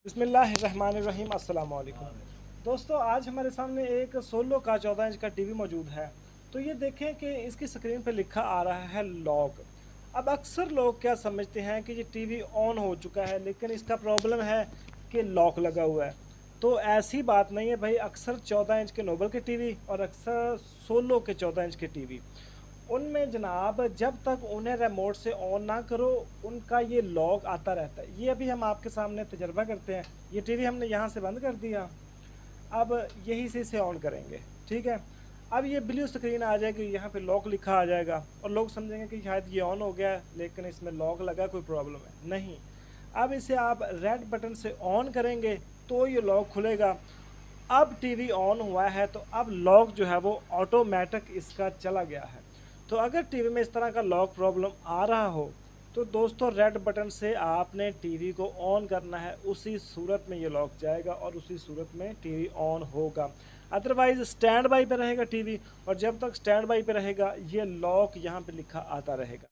बिस्मिल्लाहिर्रहमानिर्रहीम अस्सलाम वालेकुम। दोस्तों, आज हमारे सामने एक 16 का 14 इंच का टीवी मौजूद है। तो ये देखें कि इसकी स्क्रीन पर लिखा आ रहा है लॉक। अब अक्सर लोग क्या समझते हैं कि ये टीवी ऑन हो चुका है, लेकिन इसका प्रॉब्लम है कि लॉक लगा हुआ है। तो ऐसी बात नहीं है भाई। अक्सर 14 इंच के नोबल के टीवी और अक्सर 16 के 14 इंच के टीवी, उनमें जनाब जब तक उन्हें रिमोट से ऑन ना करो, उनका ये लॉक आता रहता है। ये अभी हम आपके सामने तजर्बा करते हैं। ये टीवी हमने यहाँ से बंद कर दिया, अब यही से इसे ऑन करेंगे। ठीक है, अब ये ब्लू स्क्रीन आ जाएगी, यहाँ पे लॉक लिखा आ जाएगा और लोग समझेंगे कि शायद ये ऑन हो गया है, लेकिन इसमें लॉक लगा, कोई प्रॉब्लम है नहीं। अब इसे आप रेड बटन से ऑन करेंगे तो ये लॉक खुलेगा। अब टीवी ऑन हुआ है तो अब लॉक जो है वो ऑटोमेटिक इसका चला गया है। तो अगर टीवी में इस तरह का लॉक प्रॉब्लम आ रहा हो तो दोस्तों रेड बटन से आपने टीवी को ऑन करना है, उसी सूरत में ये लॉक जाएगा और उसी सूरत में टीवी ऑन होगा। अदरवाइज स्टैंड बाई पे रहेगा टीवी, और जब तक स्टैंड बाई पे रहेगा ये लॉक यहाँ पे लिखा आता रहेगा।